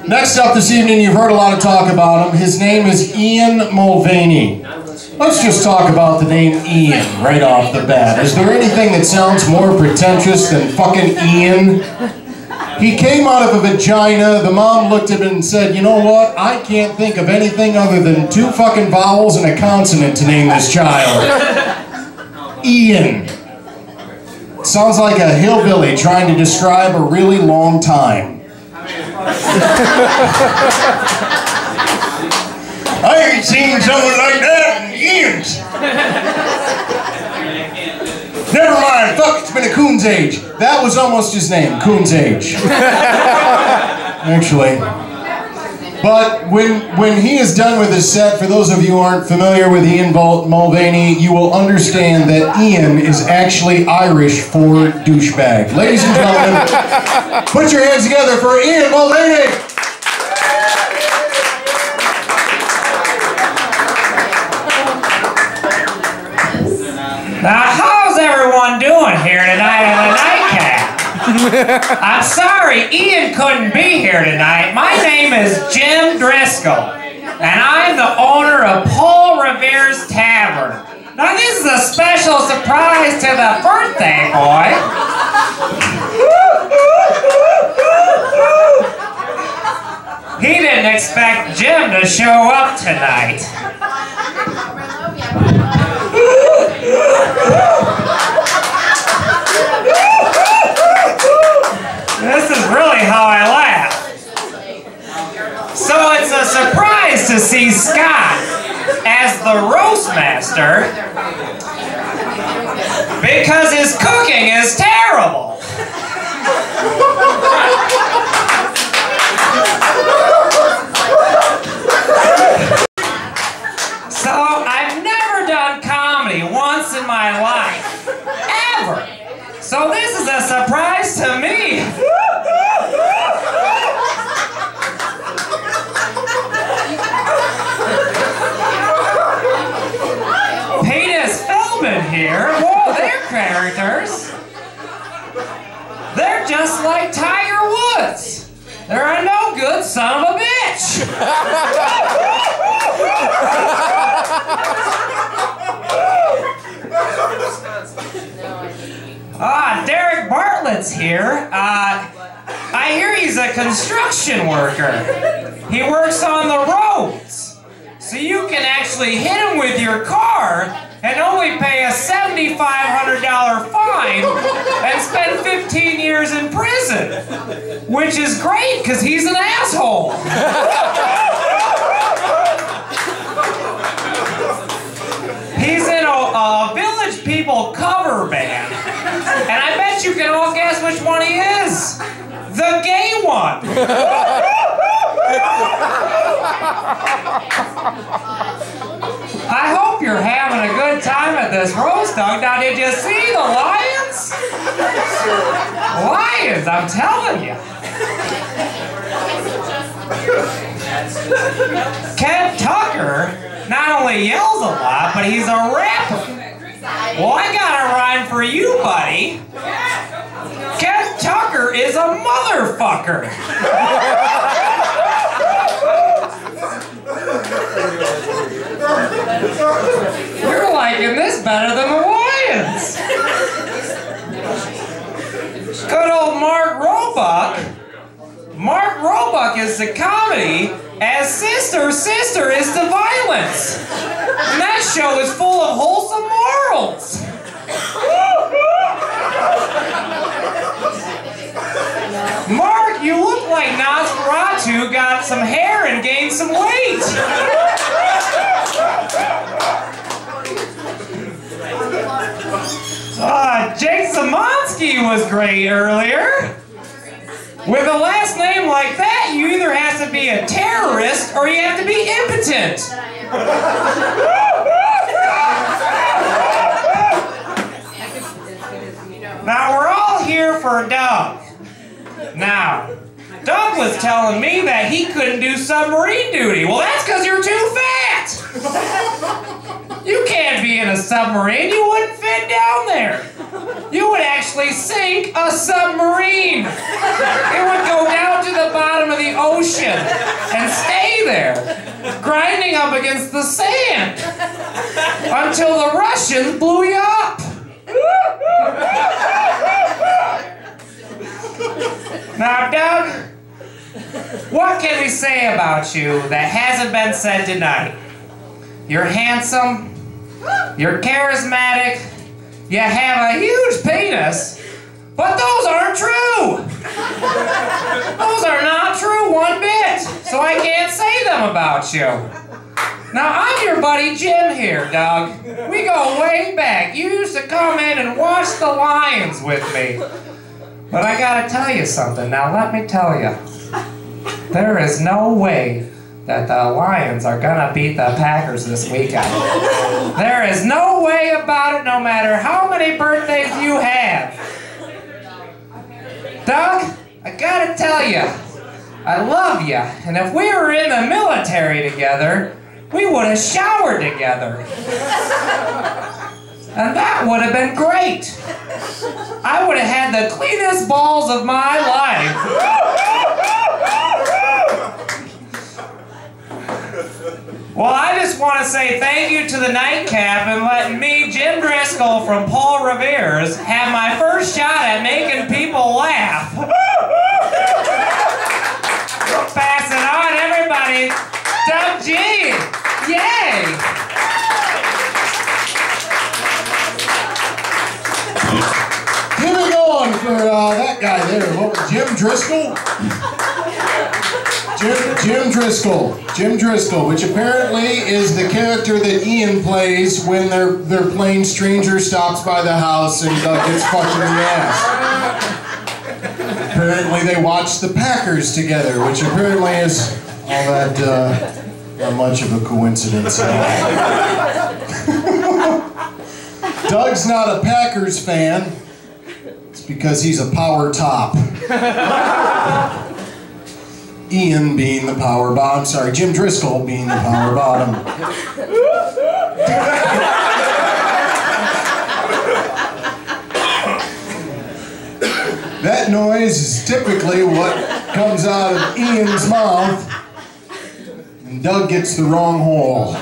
Next up this evening, you've heard a lot of talk about him. His name is Ian Mulvaney. Let's just talk about the name Ian right off the bat. Is there anything that sounds more pretentious than fucking Ian? He came out of a vagina, the mom looked at him and said, you know what, I can't think of anything other than 2 fucking vowels and a consonant to name this child. Ian. Sounds like a hillbilly trying to describe a really long time. I ain't seen someone like that in years. Never mind, fuck, it's been a coon's age. That was almost his name, Coon's Age. Actually. But when he is done with his set, for those of you who aren't familiar with Ian Mulvaney, you will understand that Ian is actually Irish for douchebag. Ladies and gentlemen, put your hands together for Ian Mulvaney! Now, how's everyone doing here tonight in the nightcap? I'm sorry Ian couldn't be here tonight. My name is Jim Driscoll, and I'm the owner of Paul Revere's Tavern. Now, this is a special surprise to the birthday boy. He didn't expect Jim to show up tonight. This is really how I laugh. So it's a surprise to see Scott as the roast master because his cooking is terrible. So I've never done comedy once in my life, ever. So this is a surprise to me. Penis Philbin here. Whoa, they're characters. They're just like Tiger Woods. They're a no good son of a bitch. Derek Bartlett's here. I hear he's a construction worker. He works on the roads. So you can actually hit him with your car and only pay a $7,500 fine and spend 15 years in prison. Which is great, because he's an asshole. He's in a Village People cover band. And I bet you can all guess which one he is. The gay one. I hope you're having a good time at this roast dog. Now, did you see the lions? Lions, I'm telling you. Kent Tucker not only yells a lot, but he's a rapper. Well, I got a rhyme for you, buddy. Kent Tucker is a motherfucker. You're liking this better than the Lions. Good old Mark Roebuck. Mark Roebuck is the comedy as Sister is the violence. And that show is full of wholesome morals. Mark, you look like Nosferatu got some hair and gained some weight. Jake Simonsky was great earlier. With a last name like that, you either have to be a terrorist or you have to be impotent. Now, we're all here for Doug. Now, Doug was telling me that he couldn't do submarine duty. Well, that's because you're too fat. You can't be in a submarine. You wouldn't fit down there. you would actually sink a submarine. It would go down to the bottom of the ocean and stay there, grinding up against the sand until the Russians blew you up. Now, Doug, what can we say about you that hasn't been said tonight? You're handsome, you're charismatic, you have a huge penis, but those aren't true. Those are not true one bit, so I can't say them about you. Now, I'm your buddy Jim here, Doug. We go way back. You used to come in and watch the Lions with me. But I gotta tell you something. Now, let me tell you. There is no way that the Lions are gonna beat the Packers this weekend. There is no way about it, no matter how many birthdays you have. Doug, I gotta tell you, I love you, and if we were in the military together, we would have showered together. And that would have been great. I would have had the cleanest balls of my life. Well, I just want to say thank you to the Nightcap and letting me, Jim Driscoll from Paul Revere's, have my first shot at making people laugh. Pass it on, everybody. Doug G. Yay! Give it on for that guy there. What was Jim Driscoll? Jim Driscoll, which apparently is the character that Ian plays when they're playing Stranger Stops by the House and gets fucked in the ass. Apparently they watch the Packers together, which apparently is all that not much of a coincidence. Doug's not a Packers fan. It's because he's a power top. Ian being the power bottom. Sorry, Jim Driscoll being the power bottom. That noise is typically what comes out of Ian's mouth, and Doug gets the wrong hole.